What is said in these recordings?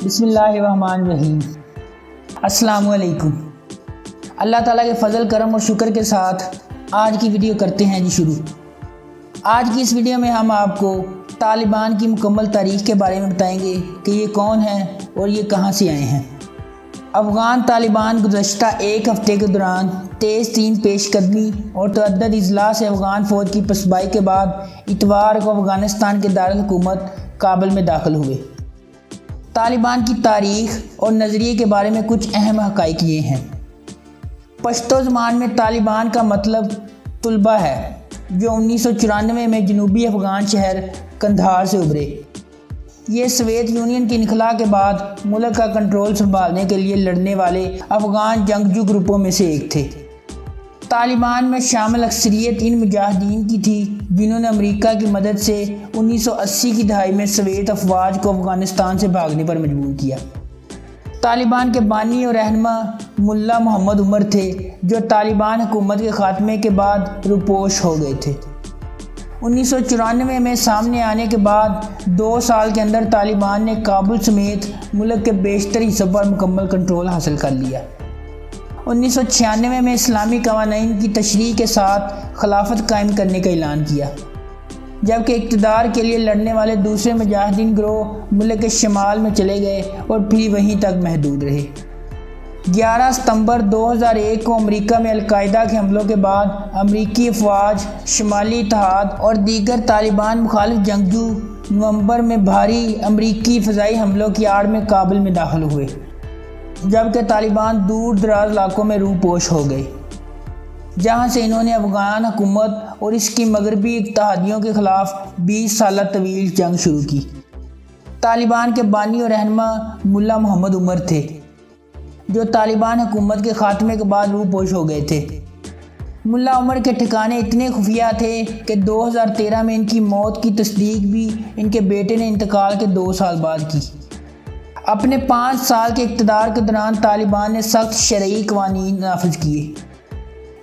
बिस्मिल्लाहिर्रहमानिर्रहीम। अस्सलामुअलैकुम। अल्लाह ताला के फ़ज़ल करम और शुक्र के साथ आज की वीडियो करते हैं जी शुरू। आज की इस वीडियो में हम आपको तालिबान की मुकम्मल तारीख़ के बारे में बताएंगे कि ये कौन हैं और ये कहाँ से आए हैं। अफ़गान तालिबान गुज़श्ता एक हफ़्ते के दौरान तेज़ तीन पेशकदमी और तअद्दुद इजलास अफ़गान फ़ौज की पसबाई के बाद इतवार को अफ़गानिस्तान के दारुल हुकूमत काबुल में दाखिल हुए। तालिबान की तारीख़ और नज़रिए के बारे में कुछ अहम हक़ाइक़ ये हैं। पश्तो ज़बान में तालिबान का मतलब तुलबा है, जो 1994 में जनूबी अफ़गान शहर कंधार से उभरे। ये सोवियत यूनियन की इनखला के बाद मुल्क का कंट्रोल संभालने के लिए लड़ने वाले अफ़गान जंगजू ग्रुपों में से एक थे। तालिबान में शामिल अक्सरियत इन मुजाहिदीन की थी जिन्होंने अमेरिका की मदद से 1980 की दहाई में सोवियत अफवाज को अफ़गानिस्तान से भागने पर मजबूर किया। तालिबान के बानी और रहनुमा मुल्ला मोहम्मद उमर थे, जो तालिबान हुकूमत के ख़ात्मे के बाद रुपोश हो गए थे। 1994 में सामने आने के बाद 2 साल के अंदर तालिबान ने काबुल समेत मुल्क के बेशतर हिस्सों पर मुकम्मल कंट्रोल हासिल कर लिया। 1996 में इस्लामी कवानीन की तशरीह के साथ खिलाफत कायम करने का ऐलान किया, जबकि इक़्तिदार के लिए लड़ने वाले दूसरे मुजाहिदीन गिरोह मुल्क के शमाल में चले गए और फिर वहीं तक महदूद रहे। 11 सितंबर 2001 को अमेरिका में अल-कायदा के हमलों के बाद अमरीकी अफवाज, शमाली इत्तेहाद और दीगर तालिबान मुखालिफ जंगजू नवंबर में भारी अमरीकी फ़िज़ाई हमलों की आड़ में काबुल में दाखिल हुए, जबकि तालिबान दूर दराज इलाकों में रूपोश हो गए, जहां से इन्होंने अफ़गान हुकूमत और इसकी मगरबी इत्तेहादियों के ख़िलाफ़ 20 साल तवील जंग शुरू की। तालिबान के बानी और रहनुमा मुल्ला मोहम्मद उमर थे, जो तालिबान हुकूमत के ख़ात्मे के बाद रूपोश हो गए थे। मुल्ला उमर के ठिकाने इतने खुफिया थे कि 2013 में इनकी मौत की तस्दीक भी इनके बेटे ने इंतकाल के 2 साल बाद की। अपने 5 साल के इक़्तिदार के दौरान तालिबान ने सख्त शरई कवानीन नाफिज किए।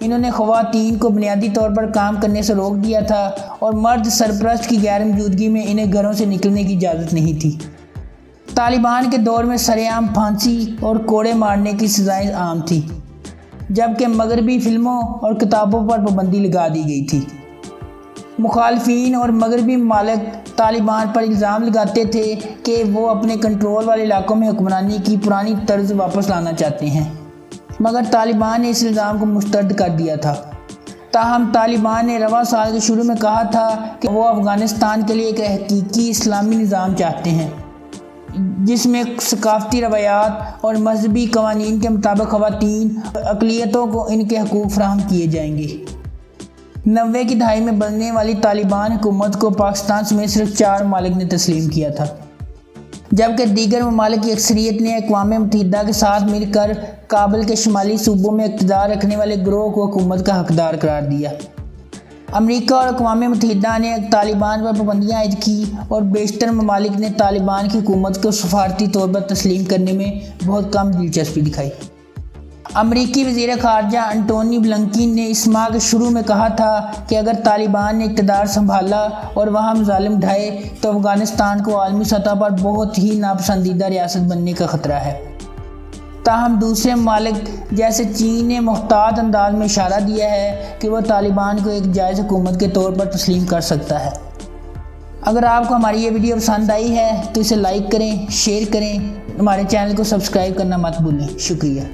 इन्होंने ख़वातीन को बुनियादी तौर पर काम करने से रोक दिया था और मर्द सरपरस्त की गैर मौजूदगी में इन्हें घरों से निकलने की इजाज़त नहीं थी। तालिबान के दौर में सरेआम फांसी और कोड़े मारने की सज़ाएं आम थी, जबकि मगरबी फिल्मों और किताबों पर पाबंदी लगा दी गई थी। मुखालफीन और मगरबी ममालिक तालिबान पर इल्ज़ाम लगाते थे कि वो अपने कंट्रोल वाले इलाकों में हुक्मरानी की पुरानी तर्ज वापस लाना चाहते हैं, मगर तालिबान ने इस इल्ज़ाम को मुस्तरद कर दिया था। ताहम तालिबान ने रवा साल के शुरू में कहा था कि वो अफ़गानिस्तान के लिए एक हकीकी इस्लामी निज़ाम चाहते हैं, जिसमें सकाफ़ती रवायात और मजहबी कवानीन के मुताबिक ख़वातीन अक़लियतों को इनके हकूक़ फ़राहम किए जाएंगे। 90 की दहाई में बनने वाली तालिबान हुकूमत को पाकिस्तान समेत सिर्फ 4 ममालिक ने तस्लीम किया था, जबकि दीगर ममालिक की अक्सरियत ने अक़वाम मुत्तहिदा के साथ मिलकर काबुल के शुमाली सूबों में इक़्तिदार रखने वाले गिरोह को हुकूमत का हकदार करार दिया। अमेरिका और अक़वाम मुत्तहिदा ने तालिबान पर पाबंदियाँ आयद की और बेशतर ममालिक ने तालिबान की हुकूमत को सफारती तौर पर तस्लीम करने में बहुत कम दिलचस्पी दिखाई। अमरीकी वज़ीर ख़ारजा एंटोनी ब्लिंकन ने इस माह के शुरू में कहा था कि अगर तालिबान ने इक़्तिदार संभाला और वहाँ मज़ालिम ढाए तो अफ़गानिस्तान को आलमी सतह पर बहुत ही नापसंदीदा रियासत बनने का ख़तरा है। ताहम दूसरे ममालिक जैसे चीन ने मुहतात अंदाज में इशारा दिया है कि वह तालिबान को एक जायज़ हुकूमत के तौर पर तस्लीम कर सकता है। अगर आपको हमारी ये वीडियो पसंद आई है तो इसे लाइक करें, शेयर करें, हमारे चैनल को सब्सक्राइब करना मत भूलें। शुक्रिया।